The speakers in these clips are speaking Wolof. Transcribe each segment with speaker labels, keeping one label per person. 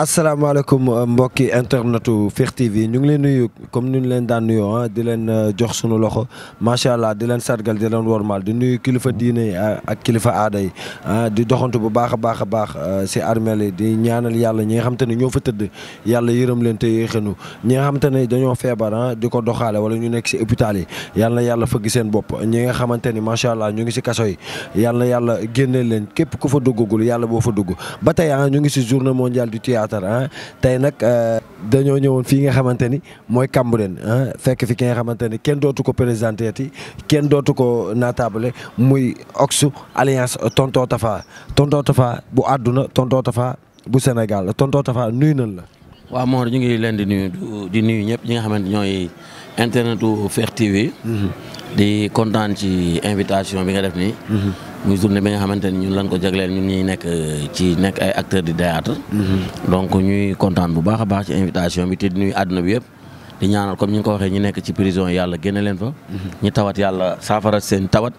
Speaker 1: asalaamaaleykum mbokki internetu Fekh TV ñu ngi leen nuyu comme ni ñu leen daan nuyoo di leen jox sunu loxo macha allah di leen sargal di leen wormaal di nuyu kilifa diine yi ak kilifa aada yi di doxantu bu baax a baax si armeel yi di ñaanal yàlla ñi nga xam te ne ñoo fa tëdd yàlla yërëm leen te yéexanu ñi nga xam te ne dañoo feebar di ko doxaale wala ñu nekk si hôpital yi yàlla na yàlla fëgg seen bopp ñi nga xamante ni macha allah ñu ngi si kaso yi yàlla na yàlla génneel leen képp ku fa duggagul yàlla boo fa dugg ba tey ñu ngi si journée mondiale du théâtre tey nag dañoo ñëwoon fii nga xamante ni mooy Cambérène fekk fi ki nga xamante ni kenn dootu ko présenté ti kenn dootu ko naatable muy Oxu alliance Tonton Tafa bu àdduna Tonton Tafa bu Sénégal Tonton Tafa nuyu nañ la.
Speaker 2: waaw Mor ñu ngi leen di nuyu ñëpp ñi nga xamante ñooy internetu Fekh TV. di kontaan ci invitation bi nga def nii. muy journée bi nga xamante ni ñun lañ ko jagleel ñun ñuy nekk ay acteurs du théâtre donc ñuy kontaan bu baax a baax ci invitation bi te di nuyu àdduna bi yëpp di ñaanal comme ñu ngi ko waxee ñi nekk ci prison yàlla génne leen fa. ñi tawat yàlla saafara seen tawat.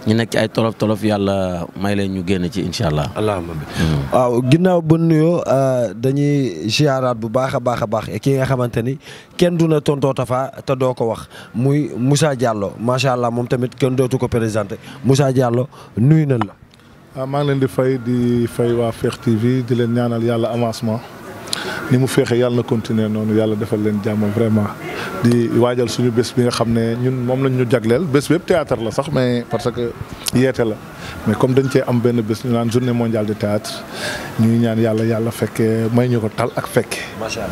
Speaker 2: ñu nekk ci ay tolof yàlla may leen ñu génn ci incha allah. allahumma
Speaker 1: waaw ginnaaw ba nuyoo dañuy ziaraat bu baax a baax ki nga xamante ni kenn du na Tonton Tafa te doo ko wax muy Moussa Diallo macha allah moom tamit kenn dootu ko présenté Moussa Diallo nuyu nañ la.
Speaker 3: waaw maa ngi leen di fay waa Fekh TV di leen ñaanal yàlla avancement ni mu feexee yàlla na continuer noonu yàlla defal leen jàmm vraiment. di waajal suñu bés bi nga xam ne ñun moom lañ ñu jagleel bés bépp théâtre la sax mais parce que yeete la mais comme dañ cee am benn bés ñu naan journée mondiale de théâtre ñuy ñaan yàlla fekkee may ñu ko tal ak fekke
Speaker 1: macha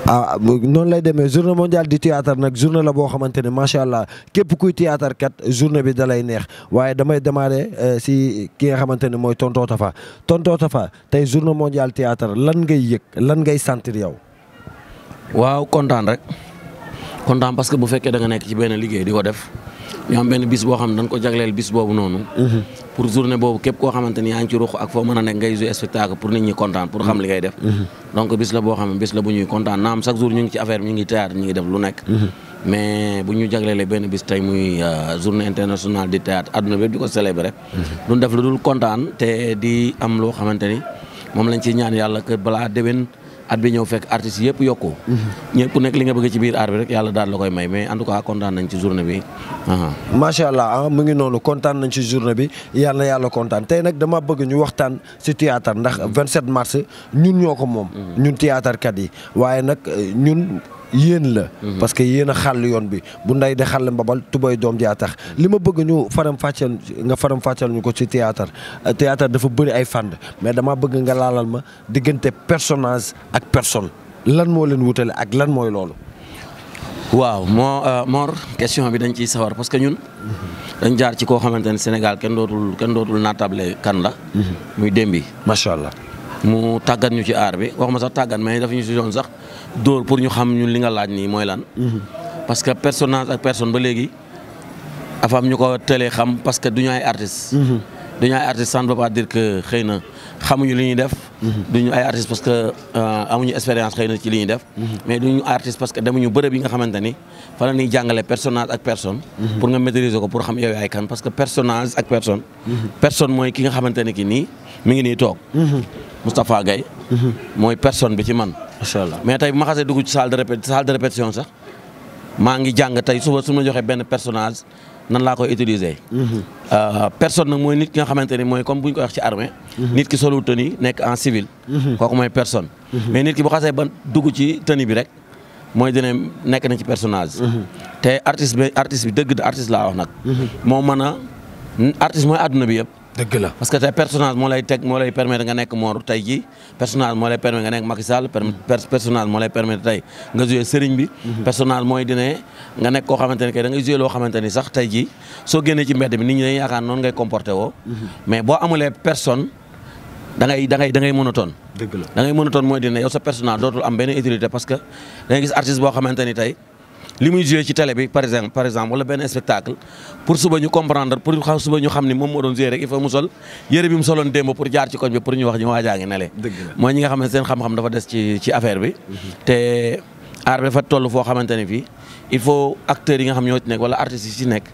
Speaker 1: allah noonu lay demee journée mondiale du théâtre nag journée la boo xamante ne macha allah képp kuy théâtre kat journée bi da lay neex waaye damay démarrer si ki nga xamante ne mooy Tonton Tafa tey journée mondiale théâtre lan ngay yëg lan ngay sentir yow.
Speaker 2: waaw kontaan rek. kontaan parce que bu fekkee da nga nekk ci benn liggéey di ko def ñu am benn bis boo xam ne dañ ko jagleel bis boobu noonu. pour journée boobu képp koo xamante ni yaa ngi ci ruux ak foo mën a nekk ngay jouer spectacle pour nit ñi kontaan pour xam li ngay def. donc bis la boo xam ne bis la bu ñuy kontaan naam chaque jour ñu ngi ci affaire bi ñu ngi théâtre ñu ngi def lu nekk. mais bu ñu jaglelee benn bis tey muy journée internationale du théâtre adduna bépp di ko célébrer. duñ def lu dul kontaan te di am loo xamante ni moom lañ ci ñaan yàlla que balaa déwén. at bi ñëw fekk artistes yëpp yokku ñëpp nekk li nga bëgg ci biir art bi rek yàlla daal la koy may mais en tout cas kontaan nañ ci journée bi.
Speaker 1: macha allah mu ngi noonu kontaan nañ ci journée bi yàlla kontaan tey nag dama bëgg ñu waxtaan si théâtre ndax 27 mars ñun ñoo ko moom. ñun théâtre kat yi waaye nag ñun. yéen la parce que yéen a xàll yoon bi bu nday de xàll mbabal tubay doom jaa tax li ma bëgg ñu faram fàcceel ñu ko ci théâtre dafa bëri ay fànn mais dama bëgg nga laalal ma diggante personnage ak personne lan moo leen wutale ak lan mooy loolu.
Speaker 2: waaw Mor question bi dañ ciy sawar parce que ñun dañ jaar ci koo xamante ne Sénégal kenn dootul naatable kan la muy Demby
Speaker 1: macha allah
Speaker 2: mu tàggat ñu ci aar bi waxuma sax tàggat mais dafa ñu si doon sax dóor pour ñu xam ñun li nga laaj nii mooy lan. parce que personnage ak personne ba léegi dafa am ñu ko tëlee xam parce que du ñu ay artistes. duñu ay artistes ça ne veut pas dire que xëy na xamuñu li ñuy def. duñu ay artistes parce que amuñu expérience xëy na ci li ñuy def. mais duñu artistes parce que demuñu bërëb yi nga xamante ni fa la ñuy jàngale personnage ak personne. pour nga maîtriser ko pour xam yow yaay kan parce que personnage ak personne. personne mooy ki nga xamante ne ki nii mi ngi nii toog. Moustapha Gaye mooy personne bi ci man.
Speaker 1: macha allah
Speaker 2: mais tey bu ma xasee dugg ci salle de répétition sax maa ngi jàng tey suba su ma joxee benn personnage nan laa koy utiliser. personne nag mooy nit ki nga xamante ni mooy comme bu ñu ko wax ci armée. nit ki solu tenue nekk en civil. kooku mooy personne. mais nit ki bu xasee ba dugg ci tenue bi rek mooy dina nekk na ci personnage. te artiste bi dëgg de artiste laa wax nag. moo mën a artiste mooy àdduna bi yëpp.
Speaker 1: dëgg la
Speaker 2: parce que tey personnage moo lay permettre nga nekk Mor tey jii personnage moo lay permettre nga nekk Macky Sall personnage moo lay permettre tey nga joué Serigne bi. personnage mooy dine nga nekk koo xamante ne kay da ngay joué loo xamante ni sax tey jii soo génnee ci mbedd bi nit ñi dañuy yaakaar noonu ngay comporté woo. mais boo amulee personne da ngay monotone.
Speaker 1: dëgg la
Speaker 2: da ngay monotone mooy dine yow sa personnage dootul am benn utilité parce que da ngay gis artiste boo xamante ni tey. li muy joué ci télé bi par exemple wala benn spectacle pour suba ñu comprendre pour suba ñu xam ni moom moo doon joué rek il faut mu sol yëre bi mu soloon démb pour jaar ci koñ bi pour ñu wax ñu waajaa ngi nele mooy ñi nga xam ne seen xam-xam dafa des ci affaire bi te aar bi dafa toll foo xamante ne fii il faut acteurs yi nga xam ñoo ci nekk wala artistes yi ci nekk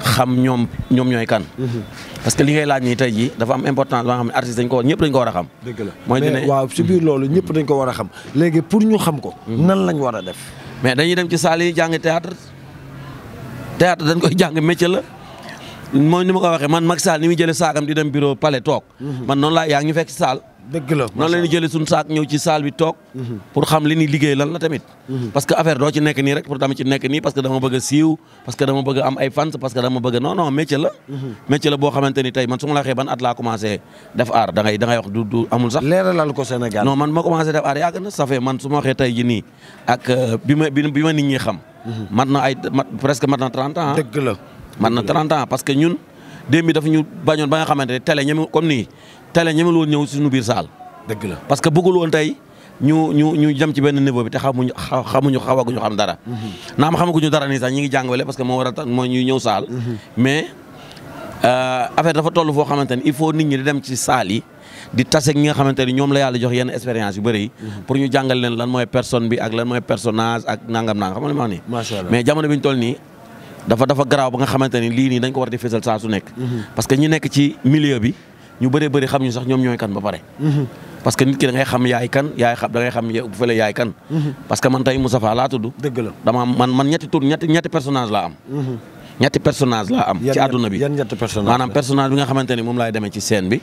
Speaker 2: xam ñoom ñooy kan parce que li ngay laaj nii tey jii dafa am importance ba nga xam ne artistes ñëpp dañ ko war a xam.
Speaker 1: dëgg la
Speaker 2: mooy
Speaker 1: mais waaw si biir loolu ñëpp dañ ko war a xam léegi pour ñu xam ko nan lañ war a def
Speaker 2: mais dañuy dem ci salle yi jàng théâtre dañ koy jàng métier la mooy ni ma ko waxee man Macky Sall ni muy jëlee saakam di dem bureau palais toog man noonu laa yaa ngi ñu fekk ci salle
Speaker 1: dëgg la
Speaker 2: noonu la ñuy jëlee suñu saak ñëw ci salle bi toog pour xam li ñuy liggéey lan la tamit parce que affaire doo ci nekk nii rek pour dama ci nekk nii parce que dama bëgg a siiw parce que dama bëgg a am ay fans parce que dama bëgg non métier la boo xamante ni tey man su ma la waxee ban at laa commencé def art da ngay wax du amul sax
Speaker 1: leeralal ko Sénégal
Speaker 2: non man ma commencé def art yàgg na ça fait man su ma waxee tey ji nii ak bi ma nit ñi xam mat na presque mat na 30 ans
Speaker 1: dëgg la
Speaker 2: mat na 30 ans parce que ñun démb bi dafa ñu bañoon ba nga xamante ne télé ñeme comme nii télé ñemel woon ñëw suñu biir saal
Speaker 1: dëgg la
Speaker 2: parce que bëggul woon tey ñu jëm ci benn niveau bi te xamuñu xawaguñu xam dara naam xamaguñu dara nii sax ñi ngi jàngale parce que moo war a tax mooy ñuy ñëw saal mais affaire dafa toll foo xamante ni il faut nit ñi di dem ci saal yi di tase ñi nga xamante ni ñoom la yàlla jox yenn expérience yu bëri yi pour ñu jàngal leen lan mooy personne bi ak lan mooy personnage ak nangam xam nga li ma wax nii
Speaker 1: macha allah
Speaker 2: mais jamono bi ñu toll nii dafa garaaw ba nga xamante ni lii nii dañ ko war di fésal saa su nekk parce que ñi nekk ci milieu bi ñu bëri xam ñu sax ñoom ñooy kan ba pare parce que nit ki da ngay xam yaay kan da ngay xam bu fële yaay kan parce que man tey Moustapha laa tudd
Speaker 1: dëgg la
Speaker 2: dama man ñetti tur ñetti personnage laa am ñetti personnage laa am ci àdduna bi
Speaker 1: yan ñetti personnage
Speaker 2: maanaam personnage bi nga xamante ni moom laay demee ci scène bi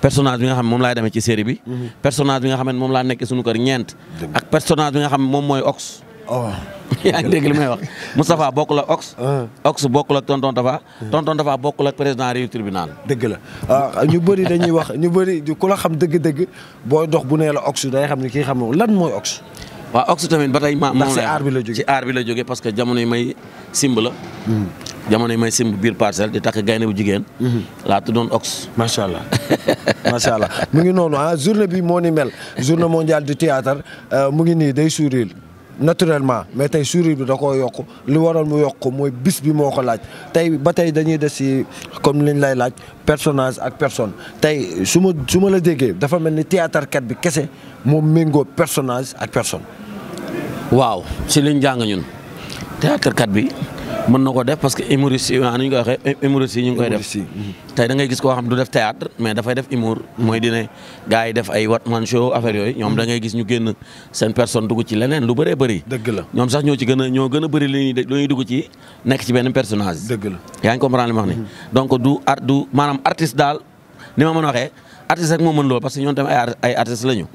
Speaker 2: personnage bi nga xam ne moom laay demee ci série bi personnage bi nga xam ne moom laa nekk suñu kër ñeent ak personnage bi nga xam ne moom mooy Ox yaa ngi dégg li may wax Moustapha bokkul ak Ox bokkul ak tonton Tafa bokkul ak président réew tribunal
Speaker 1: dëgg la ñu bëri dañuy wax ñu bëri ku la xam dëgg-dëgg booy dox bu nee la Ox day xam ne kii xam ne lan mooy Ox
Speaker 2: waaw Ox tamit ba tey
Speaker 1: ndax ci aar bi la jógee
Speaker 2: ci aar bi la jógee parce que jamono yi may simb la jamono yi may simb biir parcelle di takk gaynde bu jigéen laa tuddoon Ox
Speaker 1: macha allah macha allah mu ngi noonu journée bi moo ni mel journée mondiale du théâtre mu ngi nii day sourire naturellement mais tey sourire bi da koo yokk li waroon mu yokk mooy bis bi moo ko laaj tey ba tey dañuy des si comme liñ lay laaj personnage ak personne tey su ma la déggee dafa mel ni théâtre kat bi kese moom méngoo personnage ak personne.
Speaker 2: waaw si liñ jàng ñun théâtre kat bi mën na ko def parce que humoriste yi ni ñu koy waxee humoriste yi ñu ngi koy def tey da ngay gis koo xam du def théâtre mais dafay def humour mooy dine gars yi def ay one man show affaire yooyu ñoom da ngay gis ñu génn seen personne dugg ci leneen lu bëree bëri
Speaker 1: dëgg la
Speaker 2: ñoom sax ñoo gën a bëri li ñuy dugg ci nekk ci benn personnage
Speaker 1: dëgg la
Speaker 2: yaa ngi comprendre li ma wax ni donc du maanaam artiste daal ni ma mën a waxee artiste rek moo mën loolu parce que ñoom tamit ay artiste la ñu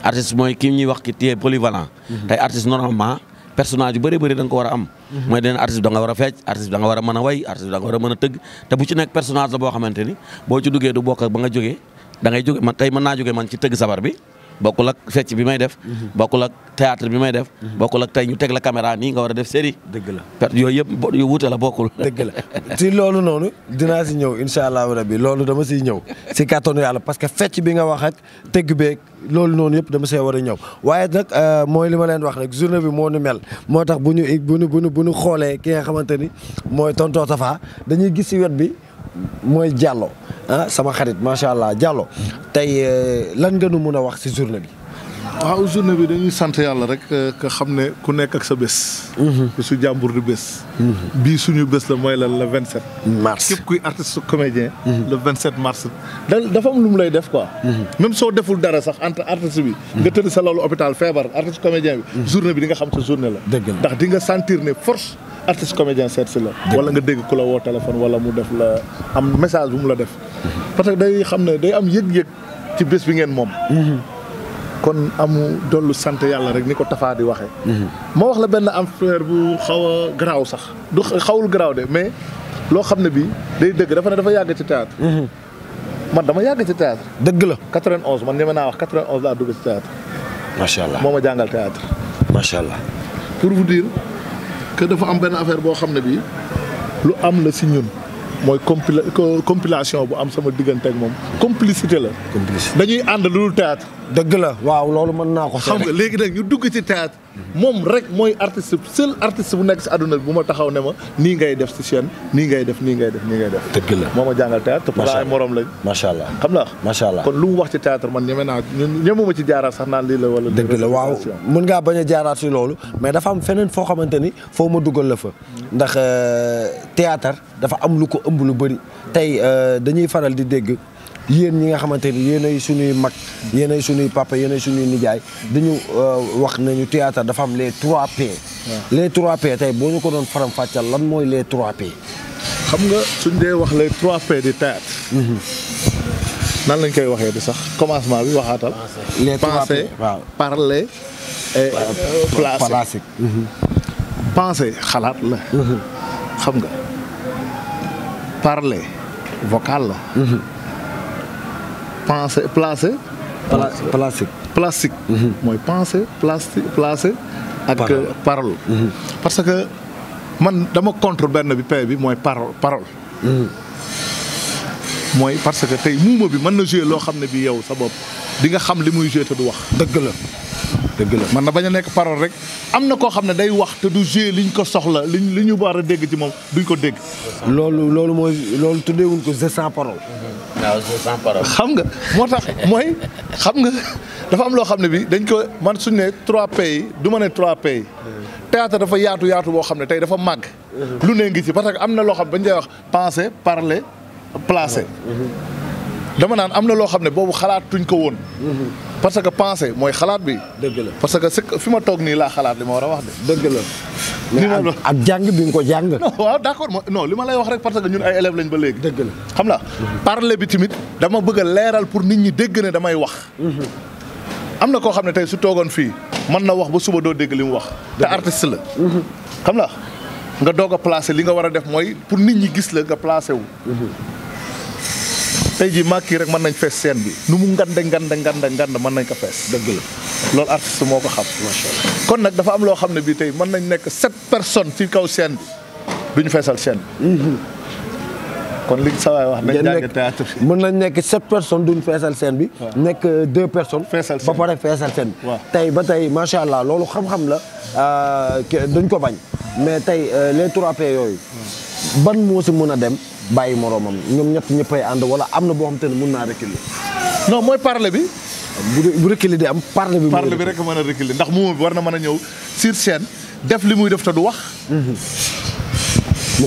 Speaker 2: artiste mooy kii ñuy wax ki téye polyvalent tey artiste normalement personnage yu bëri da nga ko war a am mooy den artiste bi da nga war a fecc artiste bi da nga war a mën a way artiste bi da nga war a mën a tëgg te bu ci nekk personnage la boo xamante ni boo ci duggee du bokk ak ba nga jógee da ngay jóge man tey mën naa jógee man ci tëgg sabar bi bokkul ak fecc bi may def bokkul ak théâtre bi may def bokkul ak tey ñu teg la caméra nii nga war a def série
Speaker 1: dëgg la
Speaker 2: yooyu yëpp yu wuute la bokkul
Speaker 1: dëgg la si loolu noonu dinaa si ñëw incha allahu rabbi loolu dama siy ñëw si kàttanu yàlla parce que fecc bi nga wax ak tëgg beeg loolu noonu yëpp dama see war a ñëw waaye nag mooy li ma leen wax rek journée bi moo nu mel moo tax bu ñu xoolee ki nga xamante ni mooy tonton Tafa dañuy gis si wet bi mooy Diallo sama xarit macha allah Diallo tey lan nga nu mun a wax si journée bi.
Speaker 3: waaw journée bi dañuy sant yàlla rek que xam ne ku nekk ak sa bés. su jàmbur di bés. bii suñu bés la mooy la le 27
Speaker 1: mars
Speaker 3: képp kuy artiste comédien. le 27 mars. dafa am lu mu lay def quoi. même soo deful dara sax entre artiste bi. nga tëdd sa loolu hôpital feebar artiste comédien bi. journée bi di nga xam sa journée la.
Speaker 1: dëgg la
Speaker 3: ndax di nga sentir ne force artiste comédien seet si la. wala nga dégg ku la woo téléphone wala mu def la am message bu mu la def. parce que day xam ne day am yëg-yëg ci bés bi ngeen moom. kon amu dollu sant yàlla rek ni ko Tafa di waxee. ma wax la benn affaire bu xaw a garaaw sax du xawul garaaw de mais loo xam ne bii day dëgg dafa ne dafa yàgg ci théâtre. man dama yàgg ci théâtre.
Speaker 1: dëgg la
Speaker 3: 91 man ñeme naa wax 91 laa dugg ci théâtre.
Speaker 1: macha allah
Speaker 3: moo ma jàngal théâtre.
Speaker 1: macha allah.
Speaker 3: pour vous dire que dafa am benn affaire boo xam ne bii lu am la si ñun. mooy compilation bu am sama diggante ak moom complicité la.
Speaker 1: complicité
Speaker 3: dañuy ànd lu dul théâtre.
Speaker 1: dëgg la waaw loolu mën naa ko.
Speaker 3: xam nga léegi nag ñu dugg ci théâtre moom rek mooy seul artiste bu nekk si àdduna bi bu ma taxaw ne ma nii ngay def si chaîne nii ngay def nii ngay def nii ngay def.
Speaker 1: dëgg la
Speaker 3: moo ma jàngal théâtre te pour ay morom lañ.
Speaker 1: macha allah
Speaker 3: xam nga.
Speaker 1: macha allah
Speaker 3: kon lu mu wax ci théâtre man ñemuma ci jaaraat sax naan lii la wala.
Speaker 1: dëgg la waaw mën ngaa bañ a jaaraat si loolu mais dafa am feneen foo xamante ni foo ma dugal la fa ndax théâtre dafa am lu ko ëmb lu bëri tey dañuy faral di dégg yéen ñi nga xamante ni yéenay suñuy mag yéenay suñuy papa yéenay suñuy nijaay dañu wax nañu théâtre dafa am les 3P. les 3P tey boo ñu ko doon faram fàccal lan mooy les 3P.
Speaker 3: xam nga suñ dee wax les 3P du théâtre. nan lañ koy waxee di sax commencement bi waxaatal.
Speaker 1: les 3P
Speaker 3: penser
Speaker 1: waaw
Speaker 3: parler et placer. penser xalaat la. xam nga parler vocal la. penser placer. plastique. mooy penser placer ak parole. parce que man dama contre benn bi P bi mooy parole. mooy parce que tey muuma bi mën na jouer loo xam ne bi yow sa bopp di nga xam li muy jouer te du wax.
Speaker 1: dëgg la dëgg la.
Speaker 3: man na bañ a nekk parole rek am na koo xam ne day wax te du jouer liñ ko soxla li ñu war a dégg ci moom duñ ko dégg.
Speaker 1: loolu mooy loolu tuddeewuñ ko jeu sans parole.
Speaker 2: waaw jeu sans parole.
Speaker 3: xam nga moo tax mooy xam nga dafa am loo xam ne bi dañ ko man suñ ne 3P yi du ma ne 3P yi. théâtre dafa yaatu boo xam ne tey dafa màgg. lu ne ngi ci parce que am na loo xam ne bañ koy wax penser parler placer. dama naan am na loo xam ne boobu xalaatuñ ko woon. parce que penser mooy xalaat bi.
Speaker 1: dëgg la
Speaker 3: parce que fi ma toog nii laa xalaat li ma war a wax de.
Speaker 1: dëgg la. mais ak jàng bi nga ko jàng.
Speaker 3: non waaw d'accord non li ma lay wax rek parce que ñun ay élèves lañ ba léegi.
Speaker 1: dëgg la
Speaker 3: xam nga parler bi tamit dama bëgg a leeral pour nit ñi dégg ne damay wax. am na koo xam ne tey su toogoon fii mën na wax ba suba doo dégg li mu wax. te artiste la. xam nga doog a placer li nga war a def mooy pour nit ñi gis la nga placer wu. tey jii màkk yi rek mën nañ fees scène bi nu mu ngande mën nañ ko fees. dëgg la loolu artiste moo ko xam. macha allah kon nag dafa am loo xam ne bii tey mën nañ nekk 7 personnes ci kaw scène bi duñu feesal scène bi. kon li sa waay wax nañ jàng théâtre bi.
Speaker 1: mën nañ nekk 7 personnes duñ feesal scène bi. nekk 2 personnes.
Speaker 3: feesal
Speaker 1: ba pare feesal scène bi. tey ba tey macha allah loolu xam-xam la dañ ko bañ mais tey les 3P yooyu. ban moo si mën a dem. bàyyi moroomam ñoom ñett ñëppay ànd wala am na boo xam te ne mën naa reculer.
Speaker 3: non mooy parler bi.
Speaker 1: bu reculer di am parler bi.
Speaker 3: parler bi rek mën a reculer ndax moom bi war na mën a ñëw sur scène def li muy def te du wax.
Speaker 1: mu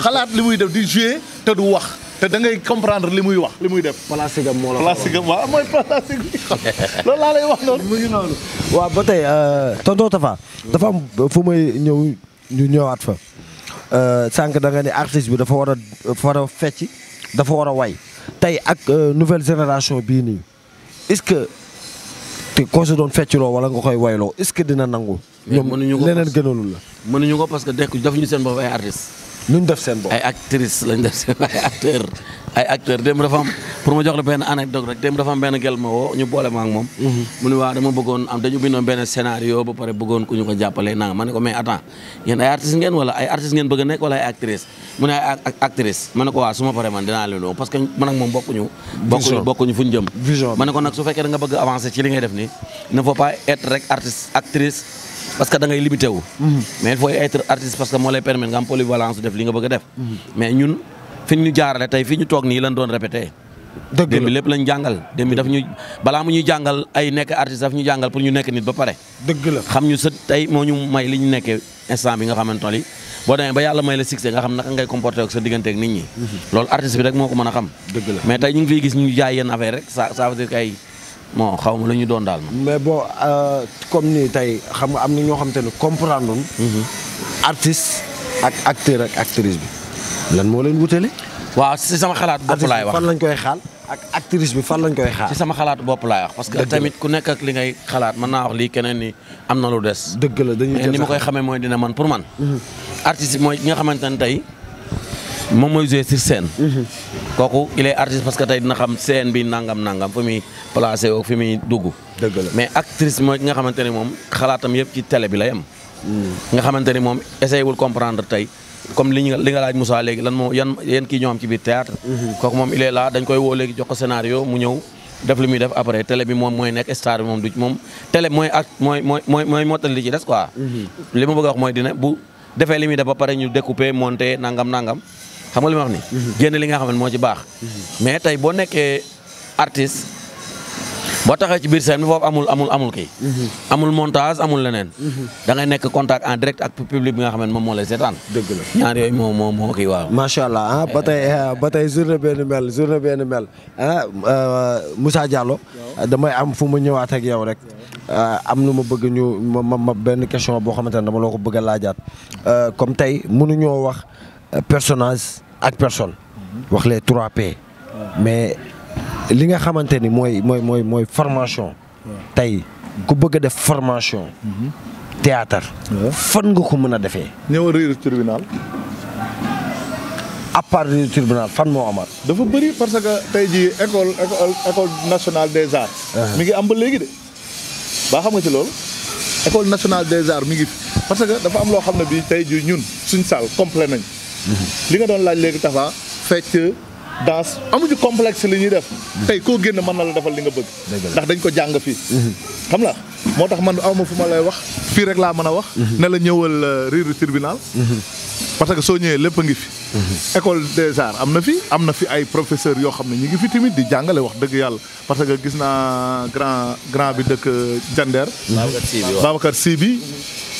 Speaker 1: xalaat
Speaker 3: li muy def di jouer te du wax te da ngay comprendre li muy wax li muy def.
Speaker 1: plastique am moo la.
Speaker 3: plastique am waaw mooy plastique bi loolu laa lay wax noonu.
Speaker 1: mu ngi noonu. waaw ba tey tonton Tafa dafa am fu may ñu ñëwaat fa. sànq da nga ne artiste bi dafa war a fecc dafa war a way tey ak nouvelle génération bii nii est-ce que te koo si doon feccloo wala nga koy wayloo est-ce que dina nangu. ñoom leneen gënalul la.
Speaker 2: mënuñu ko parce que defuñu seen bopp ay artistes.
Speaker 1: luñ def seen bopp
Speaker 2: ay actrices lañ def seen ay acteurs démb dafa am pour ma jox la benn anecdote rek démb dafa am benn gel ma woo ñu boole ma ak moom. mu ne waaw dama bëggoon dañu bindoon benn scénario ba pare bëggoon ku ñu ko jàppalee naa ma ne ko mais attends yéen ay artistes ngeen wala ay artistes ngeen bëgg a nekk wala ay actrices mu ne ay actrices ma ne ko waaw su ma paree man dinaa leen woo parce que man ak moom bokkuñu fuñ jëm. ma ne ko nag su fekkee da nga bëgg avancer ci li ngay def nii il ne faut pas être rek artiste actrice parce que da ngay limité wu. mais il faut être artiste parce que moo lay permettre nga am polyvalence def li nga bëgg a def. mais ñun fi ñu jaarale tey fi ñu toog nii lan doon répété.
Speaker 1: dëgg la
Speaker 2: démb lépp lañ jàngal démb daf ñu balaa mu ñuy jàngal ay nekk artiste daf ñu jàngal pour ñu nekk nit ba pare.
Speaker 1: dëgg la
Speaker 2: xam ñu sa tey moo ñu may li ñu nekkee instant bi nga xamante ne boo demee ba yàlla may la succès nga xam naka ngay comporté ak sa diggante ak nit ñi. loolu artiste bi rek moo ko mën a xam.
Speaker 1: dëgg la
Speaker 2: mais tey ñu ngi fiy gis ñu jaay yenn affaire rek ça veut dire que ay bon xaw ma la ñu doon daal ma.
Speaker 1: mais bon comme ni tey xam nga am na ñoo xam te ne comprendre luñ. artiste ak acteur ak actrice bi lan moo leen wutale.
Speaker 2: waaw si sama xalaat bopp laay wax
Speaker 1: fan lañ koy xaal ak actrice bi fan lañ koy xaar.
Speaker 2: ci sama xalaat bopp laay wax parce que tamit ku nekk ak li ngay xalaat mën naa wax lii keneen ni am na lu des.
Speaker 1: dëgg la dañuy
Speaker 2: mais ni ma koy xamee mooy dina man pour man. artiste bi mooy ki nga xamante ne tey moom mooy jouer sur scène. kooku il est artiste parce que tey dina xam scène bi nangam fi muy placé woo fi muy dugg.
Speaker 1: dëgg la
Speaker 2: mais actrice mooy ki nga xamante ne moom xalaatam yëpp ci télé bi lay am. nga xamante ni moom essayé wul comprendre tey. comme li nga laaj Moussa léegi lan moo yan kii ñoo am ci biir théâtre kooku moom il est là dañ koy woo léegi jox ko scénario mu ñëw def li muy def après télé bi moom mooy nekk star bi moom du moom télé mooy ak mooy mottali li ci des quoi. li ma bëgg a wax mooy dina bu defee li muy def ba pare ñu découper monter nangam xam nga li ma wax ni génn li nga xam ne moo ci baax. mais tey boo nekkee artiste boo taxee ci biir scène bi foofu amul kii. amul montage amul leneen. da ngay nekk contact en direct ak public bi nga xam ne moom moo lay seetaan.
Speaker 1: dëgg la
Speaker 2: ñaar yooyu moo kii waaw.
Speaker 1: macha allah ba tey journée benn mel Moussa Diallo. damay am fu mu ñëwaat ak yow rek. am lu ma bëgg ma benn question boo xamante ne dama la ko bëgg a laajaat comme tey mënuñoo wax personnage ak personne. wax les 3P. mais li nga xamante ni mooy formation. tey ku bëgg a def formation. théâtre. fan nga ko mën a defee.
Speaker 3: ñëw riiru tribunal.
Speaker 1: à part riiru tribunal fan moo amaat.
Speaker 3: dafa bëri parce que tey jii école nationale des arts. mi ngi am ba léegi de. ba xam nga ci loolu. école nationale des arts mi ngi fi parce que dafa am loo xam ne bii tey jii ñun suñ salle complet nañ. li nga doon laaj léegi Tafa fecc. danse amuñu complexe li ñuy def tey koo génn mën na la defal li nga bëgg ndax dañ ko jàng fii xam la moo tax man awma fu ma lay wax fii rek laa mën a wax ne la ñëwal riiru tribunal parce que soo ñëwee lépp a ngi fi école des arts am na fi ay professeurs yoo xam ne ñi ngi fi tamit di jàngale wax dëgg yàlla parce que gis naa grand bi dëkk Jandeer Babacar Sy bi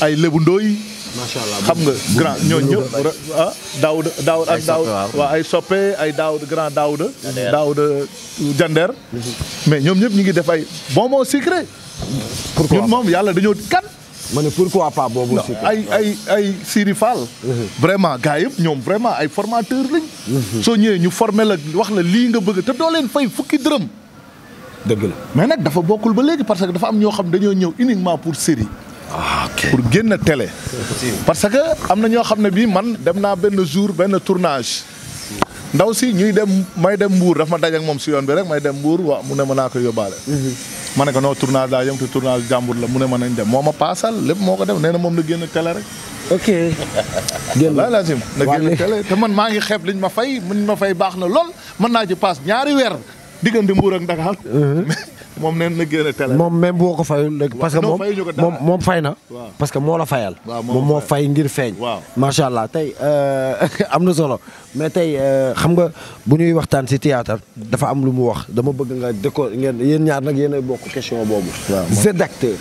Speaker 3: ay Lébu Ndooy
Speaker 1: macha allah
Speaker 3: xam nga grand ñooñu ñëpp ah Daouda ak Daouda waaw ay soppe ay Daouda grand Daouda Jandeer mais ñoom ñëpp ñu ngi def ay bonbon sucré ñun moom yàlla dañoo kan
Speaker 1: ma ne pourquoi pas boobu
Speaker 3: ay Siri Fall vraiment gars yëpp ñoom vraiment ay formateur lañ soo ñëwee ñu formé la wax la lii nga bëgg te doo leen fay fukki dërëm
Speaker 1: dëgg la
Speaker 3: mais nag dafa bokkul ba léegi parce que dafa am ñoo xam dañoo ñëw uniquement pour série pour génn télé parce que am na ñoo xam ne bii man dem naa benn jour benn tournage ndaw si may dem Mbour daf ma daj ak moom si yoon bi rek may dem Mbour waaw mu ne ma naa ko yóbbaale ma ne ko non tournage daa yëm te tournage jàmbur la mu ne ma nañ dem moo ma paasal lépp moo ko def nee na moom na génn télé rek
Speaker 1: ok
Speaker 3: génn lazim na génn télé te man maa ngi xeeb liñ ma fay baax na lool mën naa ci paas ñaari weer diggante Mbour ak Dakar moom neen na génn télé
Speaker 1: moom même boo ko fayul léegi parce que moom fay na parce que moo la fayal moom moo fay ngir feeñ macha allah tey am na solo mais tey xam nga bu ñuy waxtaan ci théâtre dafa am lu mu wax dama bëgg nga déco ngeen yéen ñaar nag yéen a bokk question boobu jeu d'acteur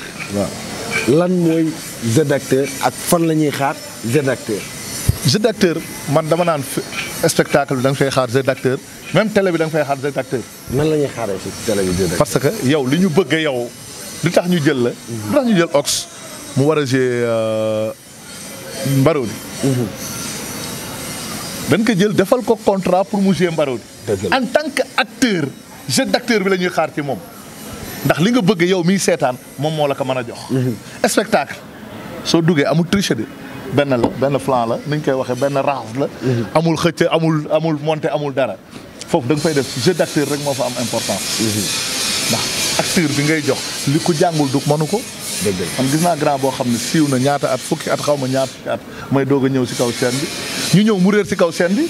Speaker 1: lan mooy jeu d'acteur ak fan la ñuy xaar jeu d'acteur
Speaker 3: jeu d'acteur man dama naan spectacle bi da nga fay xaar jeu d'acteur même télé bi da nga fay xaar jeu d'acteur
Speaker 1: nan la ñuy xaaree ci télé bi jeu d'acteur
Speaker 3: parce que yow li ñu bëgg yow li tax ñu jël la li tax ñu jël Ox mu war a jouer Mbarodi dañ ko jël defal ko contrat pour mu jouer Mbarodi en tant que acteur jeu d'acteur bi la ñuy xaar ci moom ndax li nga bëgg yow miy seetaan moom moo la ko mën a jox spectacle soo duggee amul triche de benn flan la ni ñu koy waxee benn raaf la amul xëcc amul monté amul dara foofu da nga fay def jeu d'acteur rek moo fa am importance ndax acteur bi ngay jox li ku jàngul du mënu ko man gis naa grand boo xam ne siiw na ñaata at fukki at xaw ma ñaata fukki at may doog a ñëw si kaw scène bi ñu ñëw mu réer si kaw scène bi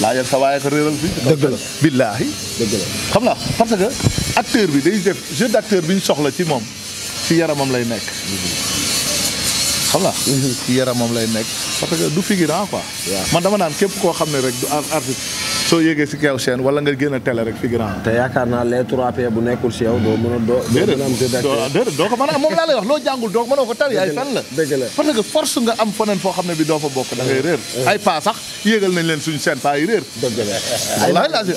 Speaker 3: laa yeg sa waaye ko réeral fii
Speaker 1: dëgg la
Speaker 3: billaahi
Speaker 1: dëgg la
Speaker 3: xam na parce que acteur bi day def jeu d'acteur bi ñu soxla ci moom ci yaramam lay nekk xam nga ci yaramam lay nekk parce que du figurant quoi man dama naan képp koo xam ne rek du artiste soo yéegee si kaw scène wala nga génn télé rek figurant
Speaker 1: te yaakaar naa les 3P bu nekkul si yow doo mën a am jeu d'acteur
Speaker 3: déedéet doo ko mën a am moom laa lay wax loo jàngul doo ko mënoo ko tari ay fen la parce que force nga am feneen foo xam ne bi doo fa bokk da ngay réer ay pas sax yéegal nañ leen suñu scène pas yi réer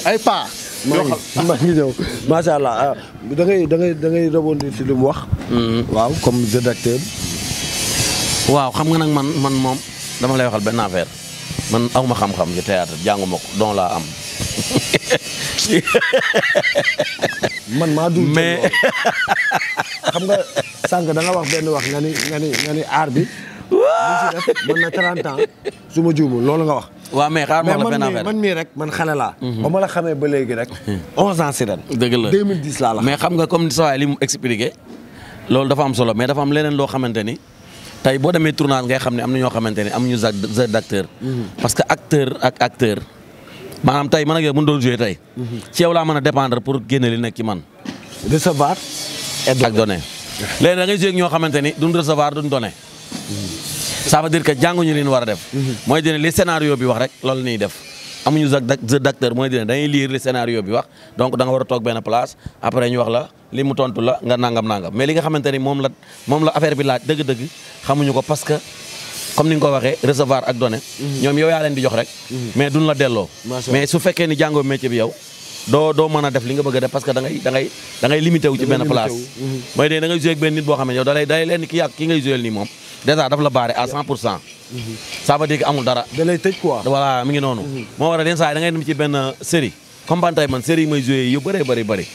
Speaker 3: ay pas
Speaker 1: maa ngi ñëw macha allah da ngay rebondir ci li mu wax waaw comme jeu d'acteur
Speaker 2: waaw xam nga nag man moom dama lay waxal benn affaire man awma xam-xam ci théâtre jànguma ko don laa am
Speaker 1: man maa dul
Speaker 2: mais
Speaker 1: xam nga sànq da nga wax benn wax nga ni aar bi mën na 30 ans su ma juumul loolu nga wax
Speaker 2: waaw mais xaar ma la benn affaire
Speaker 1: man mii rek man xale laa ba ma la xamee ba léegi rek 11 ans si ren
Speaker 2: dëgg la
Speaker 1: 2010 laa la
Speaker 2: mais xam nga comme saa li mu expliqué loolu dafa am solo mais dafa am leneen loo xamante ni tey boo demee tournage ngay xam ne am na ñoo xamante ne am ñu jeu d'acteur parce que acteur ak acteur maanaam tey man ak yow mën doon jouer tey ci yow laa mën a dépendre pour génne li nekk ci man
Speaker 1: recevoir
Speaker 2: ak donné léegi da ngay joué ak ñoo xamante ni duñ recevoir duñ donné ça veut dire que jànguñu li ñu war a def mooy dine li scénario bi wax rek loolu la ñuy def amuñu jeu d'acteur mooy dine dañuy lire li scénario bi wax donc da nga war a toog benn place après ñu wax la li mu tontu la nga nangam mais li nga xamante ni moom la affaire bi laaj dëgg-dëgg xamuñu ko parce que comme ni nga ko waxee recevoir ak donné ñoom yow yaa leen di jox rek mais duñ la delloo mais su fekkee ni jàngoo métier bi yow doo mën a def li nga bëgg a def parce que da ngay limité wu ci benn place mooy dee da ngay joué ak benn nit boo xam ne yow day leen ki ngay joué nii moom déjà daf la barré à 100% ça veut dire que amul dara
Speaker 1: da lay tëj quoi
Speaker 2: voilà mi ngi noonu moo war a den saa yi da ngay dem ci benn série comme bantay man série yi may joué yu bëri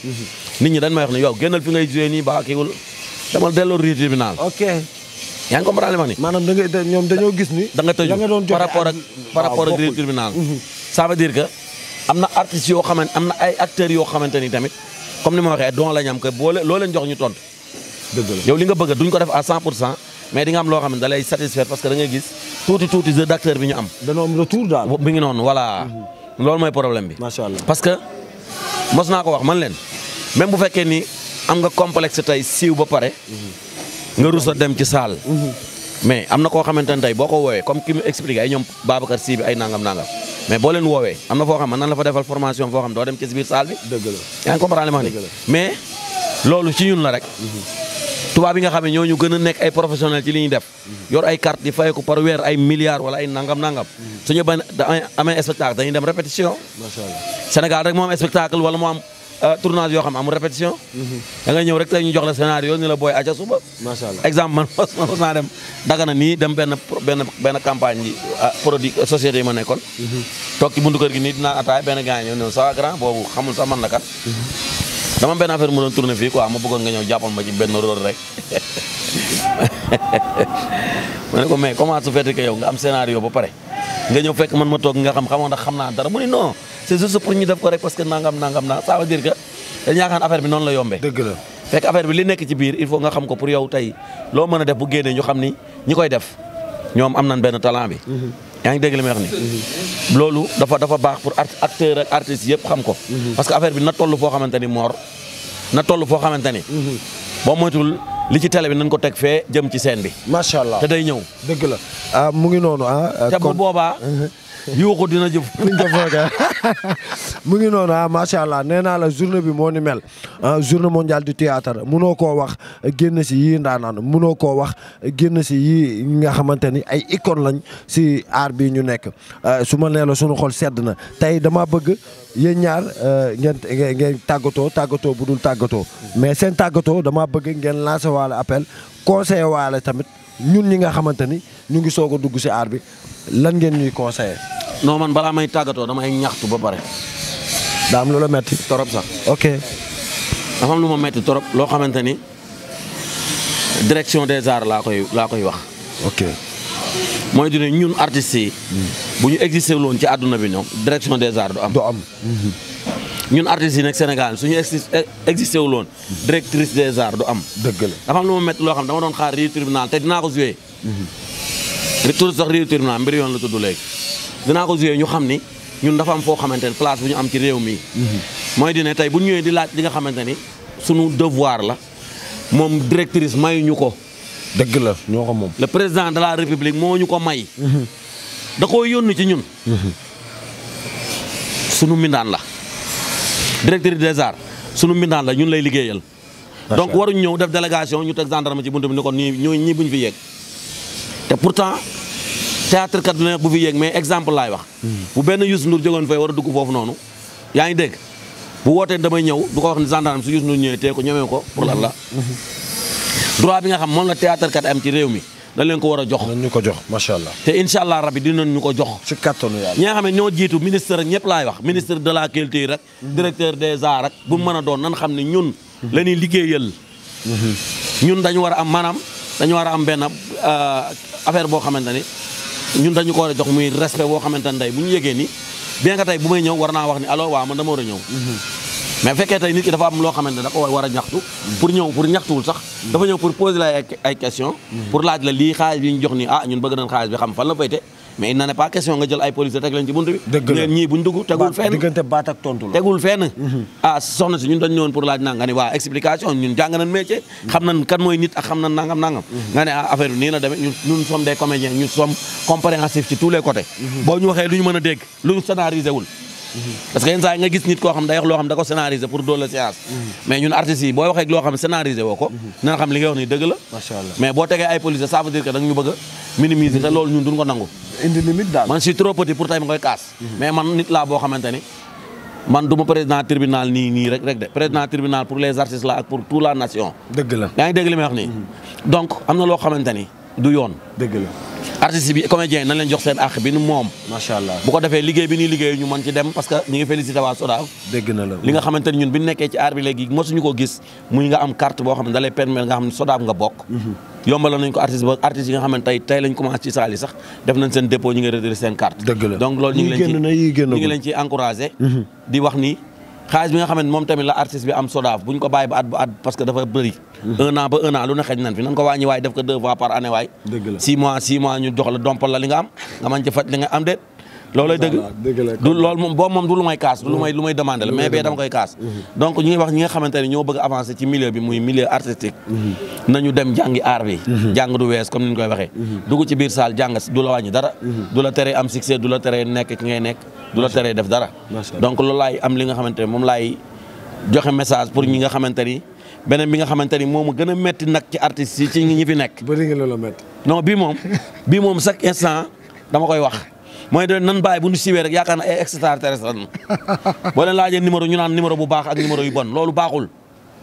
Speaker 2: nit ñi dañ may wax ne yow génnal fi ngay joué nii ba kiiwul demal delloo riir tribunal
Speaker 1: ok
Speaker 2: yaa ngi comprendre li ma ni
Speaker 1: maanaam ñoom dañoo gis ni
Speaker 2: da nga tëju par rapport ak riir tribunal ça veut dire que am na artistes yoo xamante am na ay acteurs yoo xamante ni tamit comme ni ma waxee don la ñu am que loo leen jox ñu tontu.
Speaker 1: dëgg la
Speaker 2: yow li nga bëgg duñ ko def à 100% mais di nga am loo xam ne da lay satisfaire parce que da ngay gis tuuti jeu d'acteur bi ñu am.
Speaker 1: dañoo am retour daal.
Speaker 2: bi ngi noonu voilà. loolu mooy problème bi.
Speaker 1: macha allah
Speaker 2: parce que mos naa ko wax man leen même bu fekkee ni am nga complexe tey siiw ba pare. nga rus a dem ci salle. mais am na koo xamante ne tey boo ko woowee comme ki mu expliqué ay ñoom Babacar Sy bi ay nangam. mais boo leen woowee am na foo xam ne nan la fa defal formation foo xam doo dem ci biir salle bi.
Speaker 1: dëgg la
Speaker 2: yaa ngi comprendre li ma wax ni mais loolu ci ñun la rek. tubaab yi nga xam ne ñooñu gën a nekk ay professionnels ci li ñuy def. yor ay carte di fay ko par weer ay milliards wala ay nangam. suñu bañ amee spectacle dañuy dem répétition.
Speaker 1: macha allah
Speaker 2: Sénégal rek moo am spectacle wala moo am tournage yoo xam ne amul répétition. da ngay ñëw rek tey ñu jox la scénario ni la booy aca suba.
Speaker 1: macha allah
Speaker 2: exemple man mos naa dem Dagana nii dem benn campagne yi produit société yi ma nekkoon. toog ci buntu kër gi nii dinaa ataay benn gars ñëw ne ça grand boobu xamul sax man la kat. dama benn affaire mu doon tourné fii quoi ma bëggoon nga ñëw jàppal ma ci benn rôle rek ma ne ko mais comment su fekkee que yow nga am scénario ba pare nga ñëw fekk man ma toog nga xamoon ndax xam naa dara mu ne non c'est juste pour ñu def ko rek parce que nangam naa ça veut dire que dañu yaakaar affaire bi noonu la yombee.
Speaker 1: dëgg la
Speaker 2: fekk affaire bi li nekk ci biir il faut nga xam ko pour yow tey loo mën a def bu génnee ñu xam ni ñi koy def ñoom am nañ benn talent bi. yaa ngi dégg li may wax ni loolu dafa baax pour acteur ak artistes yëpp xam ko. parce que affaire bi na toll foo xamante ni Mor na toll foo xamante ni. boo moytuwul li ci télé bi nañ ko teg fee jëm ci scène bi.
Speaker 1: macha allah
Speaker 2: te day ñëw.
Speaker 1: dëgg la mu ngi noonu
Speaker 2: te bu boobaa. yuuxu dina jëf.
Speaker 1: mu ngi noonu macha allah nee naa la journée bi moo ni mel journée mondiale du théâtre munoo koo wax génn si yii ndaanaan munoo koo wax génn si yii nga xamante ni ay icône lañ si art bi ñu nekk su ma nee la sunu xol sedd na tey dama bëgg yéen ñaar ngeen tàggatoo bu dul tàggatoo mais seen tàggatoo dama bëgg ngeen lancer waale appel conseiller waale tamit ñun ñi nga xamante ni ñu ngi soog a dugg si art bi lan ngeen ñuy conseiller.
Speaker 2: non man balaa may tàggatoo damay ñaxtu ba pare.
Speaker 1: daa am lu la metti
Speaker 2: torop sax.
Speaker 1: ok.
Speaker 2: dafa am lu ma metti torop loo xamante ni direction des arts laa koy wax.
Speaker 1: ok.
Speaker 2: mooy dina ñun artistes yi. bu ñu existé woon ci àdduna bi ñoom direction des arts du am. ñun artistes yi nag Sénégal suñu existé wu loon directrice des arts du am.
Speaker 1: dëgg la
Speaker 2: dafa am lu ma metti loo xam dama doon xaar riir tribunal te dinaa ko joué. tur sax riir tribunal mbir yoon la tudd léegi. dinaa ko joué ñu xam ni ñun dafa am foo xamante ne place bu ñu am ci réew mi. mooy dine tey bu ñu ñëwee di laaj li nga xamante ni sunu devoir la moom directrice mayuñu ko.
Speaker 1: dëgg la ñoo ko moom.
Speaker 2: le président de la république moo ñu ko may. da koo yónni ci ñun. sunu mbindaan la. directrice des arts sunu mbindaan la ñun lay liggéeyal. donc waruñ ñëw def délégation ñu teg gendarme ci buntu bi ni ko ñii buñ fi yegg. te pourtant théâtre kat du ne bu fi yéeg mais exemple laay wax. bu benn Youssou Ndour jógoon fay war a dugg foofu noonu yaa ngi dégg bu wootee damay ñëw du ko wax ni gendarme su Youssou Ndour ñëwee tee ko ñemee ko pour lan la. droit bi nga xam moom la théâtre kat am ci réew mi dañ leen ko war a jox.
Speaker 1: ñu ko jox macha allah.
Speaker 2: te incha allah rabi dinañ ñu ko jox.
Speaker 1: ci kattanu yàlla.
Speaker 2: ñi nga xam ne ñoo jiitu ministre ak ñëpp laay wax ministre de la culture rek. directeur des arts rek bu mu mën a doon nan xam ne ñun. la ñuy liggéeyal. ñun dañu war a am maanaam dañu war a am benn affaire boo xamante ni ñun dañu ko war a jox muy respect boo xamante ne tey bu ñu yëgee ni bien que tey bu may ñëw war naa wax ni allo waaw man dama war a ñëw. mais fekkee tey nit ki dafa am loo xamante ne da ko war a ñaxtu. pour ñëw pour ñaxtuwul sax. dafa ñëw pour poser la ay questions. pour laaj la lii xaalis bi ñu jox nii ñun bëgg nañ xaalis bi xam fan la fayte mais il n'en est pas question nga jël ay police teg leen ci buntu bi.
Speaker 1: dëgg la
Speaker 2: ñii buñ dugg tegul fenn
Speaker 1: diggante baat ak tontu la.
Speaker 2: tegul fenn. soxna si ñun dañ ñëwoon pour laaj na nga ni waa explication ñun jàng nañ métier. xam nañ kan mooy nit ak xam nañ nangam. nga ne affaire bi nii la demee ñun sommes des comédiens ñun sommes compréhensifs ci tous les côtés. boo ñu waxee lu ñu mën a dégg lu ñu scénarisé wul. parce que yenn saa yi nga gis nit koo xam day wax loo xam da ko scénarisé pour doole séance. mais ñun artistes yi booy waxee loo xam scénarisé woo ko. na nga xam li nga wax ni dëgg la.
Speaker 1: macha allah
Speaker 2: mais boo tegee ay police ça veut dire que da nga ñu bëgg a minimiser te loolu ñun duñ ko nangu.
Speaker 1: indi limite daal.
Speaker 2: man je suis trop petit pour tey ma koy kaas. mais man nit laa boo xamante ni man du ma président tribunal nii rek de président tribunal pour les artistes là ak pour toute la nation.
Speaker 1: dëgg la
Speaker 2: yaa ngi dégg li may wax nii. donc am na loo xamante ni du yoon.
Speaker 1: dëgg la.
Speaker 2: artistes bi comédien nañ leen jox seen àq bi nu moom.
Speaker 1: macha allah
Speaker 2: bu ko defee liggéey bi ñuy liggéey ñu mën ci dem parce que ñu ngi félicité waa SODAV.
Speaker 1: dégg na la
Speaker 2: li nga xamante ni ñun bi ñu nekkee ci aar bi léegi mosuñu ko gis muy nga am carte boo xam ne da lay permettre nga xam ne SODAV nga bokk. yombal nañ ko artiste ba artistes yi nga xam ne tey lañ commencé ci saal yi sax def nañ seen dépôt ñu ngi retiré seen carte.
Speaker 1: dëgg la
Speaker 2: donc loolu ñu ngi leen ci encouragé. di wax ni xaalis bi nga xamante moom tamit la artiste bi am SODAV bu ñu ko bàyyi ba at parce que dafa bëri. un an lu ne xëj nañ fi nan ko wàññi waay def ko 2 fois par année waay.
Speaker 1: dëgg la
Speaker 2: 6 mois ñu jox la dompal la li nga am nga mën ci faj li nga am déet. loolay dëgg du loolu moom boobu moom du lu may kaas du lu may demandé la mais bee dama koy kaas. donc ñu ngi wax ñi nga xamante ne ñoo bëgg a avancer ci milieu bi muy milieu artistique. nañu dem jàngi aar bi. jàng du wees comme ni ñu koy waxee. dugg ci biir saal jàng du la wàññi dara. du la tere am succès du la tere nekk ki ngay nekk du la tere def dara. donc loolu laay am li nga xamante ne moom laay joxe message pour ñi nga xamante ni beneen bi nga xamante ni moom a gën a metti nag ci artistes yi ci ñi fi nekk.
Speaker 1: bëri nga loola metti.
Speaker 2: non bii moom chaque instant dama koy wax mooy de nan bàyyi bu ñu siwee rek yaakaar na ay extraterrestre lan boo leen laajee numéro ñu naan numéro bu baax ak numéro yu bon loolu baaxul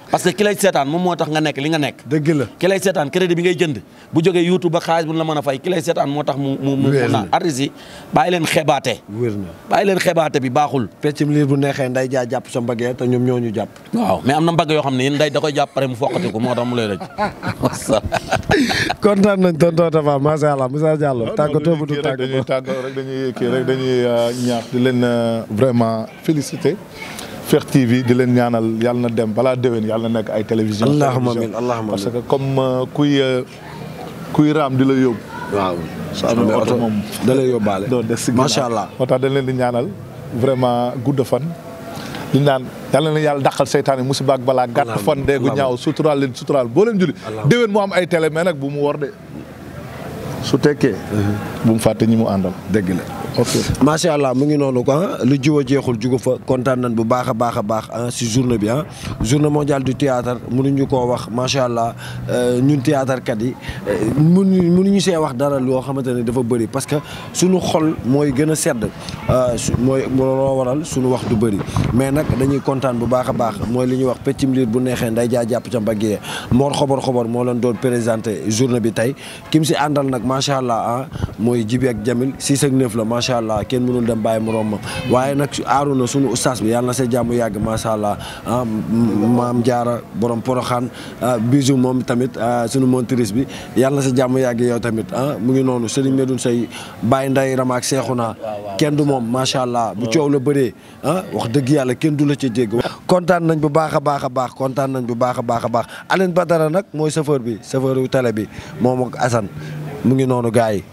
Speaker 2: parce que ki lay seetaan moom moo tax nga nekk li nga nekk.
Speaker 1: dëgg la
Speaker 2: ki lay seetaan crédit bi ngay jënd bu jógee YouTube ba xaalis bu la mën a fay ki lay seetaan moo tax mu naan artistes yi bàyyi leen xebaate.
Speaker 1: wér na
Speaker 2: bàyyi leen xebaate bi baaxul.
Speaker 1: peccum liir bu neexee nday jaa jàpp sa mbagg te ñoom ñoo ñu jàpp.
Speaker 2: waaw mais am na mbagg yoo xam ne yéen nday da koy jàpp pare mu foqati ko moo tax mu lay rëcc.
Speaker 1: kontaan nañ tonton Tapha macha allah Moussa Diallo. tàggatoo bu du
Speaker 3: tàggatoo dañuy ñaax di leen vraiment féliciter. Fekh TV di leen ñaanal yàlla na dem balaa déwén yàlla na nekk ay télévision.
Speaker 1: allahumma amiin allahumma
Speaker 3: parce que comme kuy raam di la yóbbu.
Speaker 1: waaw su amee oto moom da lay yóbbaale. macha allah
Speaker 3: moo tax dañ leen di ñaanal vraiment gudd fan. di naan yàlla na yàlla dàqal seytaane musiba ak balaa gàtt fan deegu ñaaw suturaal leen suturaal boo leen julli. déwén mu am ay télé mais nag bu mu wor de. su tekkee. bu mu fàtte ñi mu àndal.
Speaker 1: dëgg la.
Speaker 3: ok
Speaker 1: macha allah mu ngi noonu quoi lu jiw a jeexul jugu fa kontaan nañ bu baax a baax si journée bi journée mondiale du théâtre mënuñu koo wax macha allah ñun théâtre kat yi mënuñu see wax dara loo xamante ne dafa bëri parce que suñu xol mooy gën a sedd mooy loo waral suñu wax du bëri mais nag dañuy kontaan bu baax a baax mooy li ñuy wax peccum liir bu neexee nday jaa jàpp ca mbaggee Mor xobor moo leen doon présenté journée bi tey kim si àndal nag macha allah mooy Jibi ak Jamil 6 ak 9 la macha allah kenn mënul dem bàyyi moroom ma waaye nag Arouna sunu ustaas bi yàlla na sa jàmm yàgg macha allah maam Jaara borom Poroxaan Bijou moom tamit sunu montrice bi yàlla na sa jàmm yàgg yow tamit mu ngi noonu Serigne Medoune Seye Baye Nday Rama ak Seexuna kenn du moom macha allah bu coow la bëree wax dëgg yàlla kenn du la ca jégg kontaan nañ bu baax a baax kontaan nañ bu baax a baax Aline Badara nag mooy chauffeur bi chauffeur yu télé bi moom ak Assane mu ngi noonu gars yi